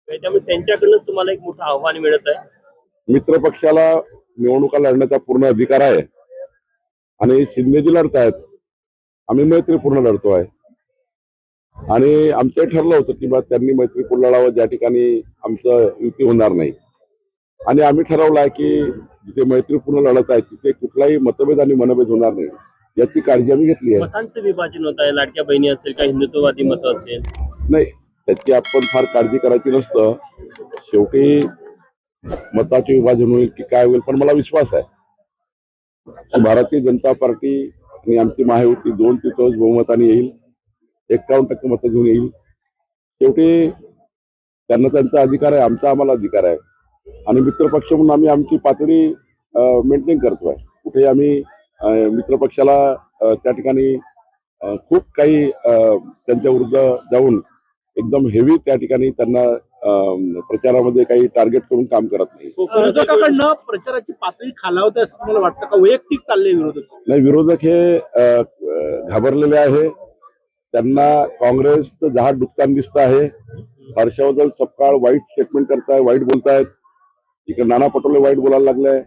त्यामुळे त्यांच्याकडूनच तुम्हाला एक मोठं आव्हान मिळत आहे. मित्र पक्षाला निवडणुका लढण्याचा पूर्ण अधिकार आहे आणि शिंदेजी लढतायत, आम्ही मैत्रीपूर्ण लढतोय. आणि आमचं ठरलं होतं की बा त्यांनी मैत्रीपूर्ण लढावं ज्या ठिकाणी आमचं युती होणार नाही. आणि आम्ही ठरवलं आहे की जिथे मैत्रीपूर्ण लढत आहे तिथे कुठलाही मतभेद आणि मनभेद होणार नाही याची काळजी आम्ही घेतली आहे. मतांचं विभाजन होत आहे, लाडक्या बहिणी असेल का हिंदुत्ववादी मत असेल, नाही, त्याची आपण फार काळजी करायची नसतं. शेवटी मताचे विभाजन होईल की काय होईल, पण मला विश्वास आहे भारतीय जनता पार्टी आणि आमची महायुती 2/3 बहुमताने येईल, 51% मतं घेऊन येईल. शेवटी त्यांना त्यांचा अधिकार आहे, आमचा आम्हाला अधिकार आहे. आणि मित्रपक्ष म्हणून आम्ही आमची पातळी मेंटेन करतोय. कुठे आम्ही मित्रपक्षाला त्या ठिकाणी खूप काही त्यांच्या विरुद्ध जाऊन एकदम हेवी त्या ठिकाणी त्यांना प्रचारामध्ये काही टार्गेट करून काम करत नाही. विरोधकाकडनं प्रचाराची पातळी खालावते असं तुम्हाला वाटतं का? वैयक्तिक चालले विरोधक? नाही, विरोधक हे घाबरलेले आहे. त्यांना काँग्रेसचं जहाज डुबताना दिसत आहे. हर्षवर्धन सपकाळ वाईट स्टेटमेंट करताय, वाईट बोलतायत. इकडे नाना पटोले वाईट बोलायला लागलाय.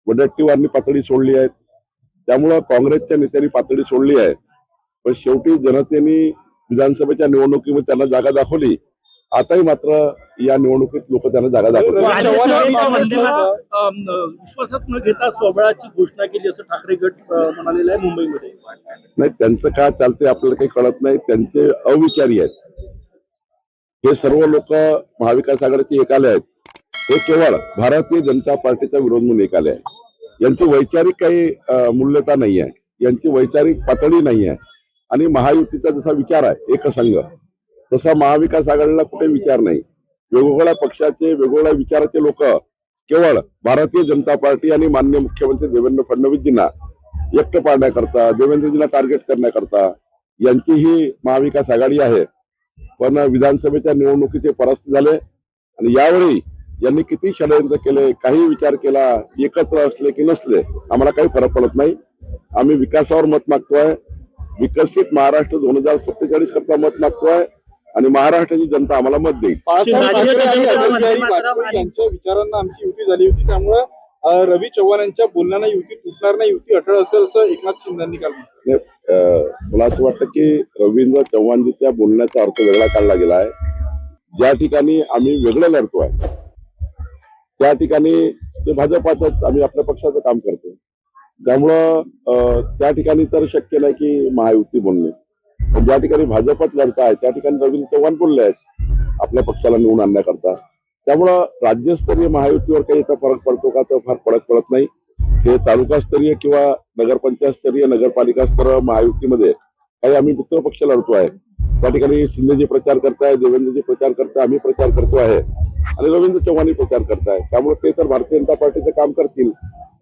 वडेट्टीवारनी पातळी सोडली आहे. त्यामुळं काँग्रेसच्या नेत्यांनी पातळी सोडली आहे. पण शेवटी जनतेने विधानसभेच्या निवडणुकीमध्ये त्यांना जागा दाखवली. आताही मात्र या निवडणुकीत लोक त्यांना जागा दाखवतात. विश्वासात न घेता स्वबळाची घोषणा केली असं ठाकरे गट म्हणालेलं आहे मुंबईमध्ये. नाही, त्यांचं काय चालतंय आपल्याला काही कळत नाही. त्यांचे अविचारी आहेत. हे सर्व लोक महाविकास आघाडीचे एक आले आहेत. हे केवळ भारतीय जनता पार्टीचा विरोध म्हणून एक आले आहे. यांची वैचारिक काही मूल्यता नाही आहे, यांची वैचारिक पातळी नाही आहे. आणि महायुतीचा जसा विचार आहे एकसंघ, तसा महाविकास आघाडीला कुठे विचार नाही. वेगवेगळ्या पक्षाचे वेगवेगळ्या विचाराचे लोक केवळ भारतीय जनता पार्टी आणि माननीय मुख्यमंत्री देवेंद्र फडणवीसजींना एकटं पाडण्याकरता, देवेंद्रजींना टार्गेट करण्याकरता यांची ही महाविकास आघाडी आहे. पण विधानसभेच्या निवडणुकीचे परास्त झाले आणि यावेळी यांनी किती षडयंत्र केले, काही विचार केला, एकत्र असले की नसले आम्हाला काही फरक पडत नाही. आम्ही विकासावर मत मागतोय. विकसित महाराष्ट्र 2047 करता मत मागतोय आणि महाराष्ट्राची जनता आम्हाला मत देईल. यांच्या विचारांना आमची युती झाली होती, त्यामुळे रवी चव्हाण यांच्या बोलण्याने युती तुटणार नाही, युती अटळ असेल असं एकनाथ शिंदेंनी काल म्हटलं. मला असं वाटतं की रवींद्र चव्हाणजीच्या बोलण्याचा अर्थ वेगळा काढला गेला आहे. ज्या ठिकाणी आम्ही वेगळं लढतोय त्या ठिकाणी ते भाजपाच, आम्ही आपल्या पक्षाचं काम करतो. त्यामुळं त्या ठिकाणी तर शक्य नाही की महायुती बोलणे. पण ज्या ठिकाणी भाजपच लढत आहे त्या ठिकाणी रवींद्र चव्हाण बोलले आहेत आपल्या पक्षाला निवडून आणण्याकरता. त्यामुळं राज्यस्तरीय महायुतीवर काही याचा फरक पडतो का, तर फार फरक पडत नाही. हे तालुकास्तरीय किंवा नगरपंचायतस्तरीय, नगरपालिका स्तर महायुतीमध्ये काही आम्ही मित्र पक्ष लढतो आहे. त्या ठिकाणी शिंदेजी प्रचार करताय, देवेंद्रजी प्रचार करताय, आम्ही प्रचार करतो आहे आणि रवींद्र चव्हाण प्रचार करताय. त्यामुळे ते तर भारतीय जनता पार्टीचं काम करतील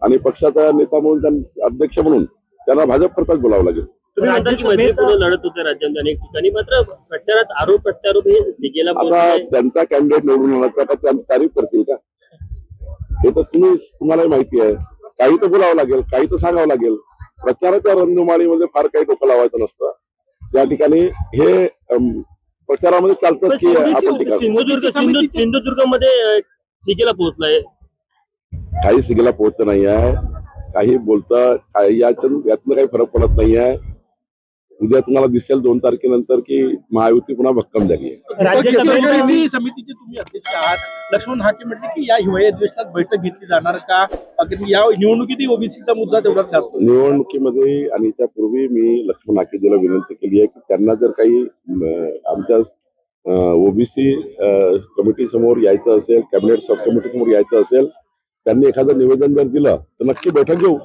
आणि पक्षाचा नेता म्हणून, अध्यक्ष म्हणून त्यांना भाजप करताच बोलावं लागेल. तुम्ही म्हणता की मैत्रीपूर्ण लढत होते राज्यात अनेक ठिकाणी, मात्र प्रचारात आरोप प्रत्यारोप हे सिगेला आता त्यांचा कॅन्डिडेट निवडून आला का त्यांनी तारीफ करतील का, हे तर तुम्हालाही माहिती आहे. काही तर बोलावं लागेल, काही तर सांगावं लागेल. प्रचाराच्या रणधुमाळीमध्ये फार काही डोकं लावायचं नसतं. त्या ठिकाणी हे प्रचारामध्ये चालतं की आपण टीका. सिंधुदुर्गमध्ये सिगेला पोहोचलाय, काही सिगेला पोहोचलं नाही आहे. काही बोलतं, काही यातनं काही फरक पडत नाही आहे. उद्या तुम्हाला दिसेल 2 तारखेनंतर की महायुती पुन्हा भक्कम झाली आहे. समितीचे तुम्ही अध्यक्ष आहात. लक्ष्मण हाके म्हटले की या हिवाळी अधिवेशनात बैठक घेतली जाणार का? या निवडणुकीत ओबीसीचा मुद्दा तेवढाच जास्त. निवडणुकीमध्ये आणि त्यापूर्वी मी लक्ष्मण हाकेजीला विनंती केली आहे की त्यांना जर काही आमच्या ओबीसी कमिटी समोर यायचं असेल, कॅबिनेट सब कमिटी समोर यायचं असेल, त्यांनी एखादं निवेदन जर दिलं तर नक्की बैठक घेऊ.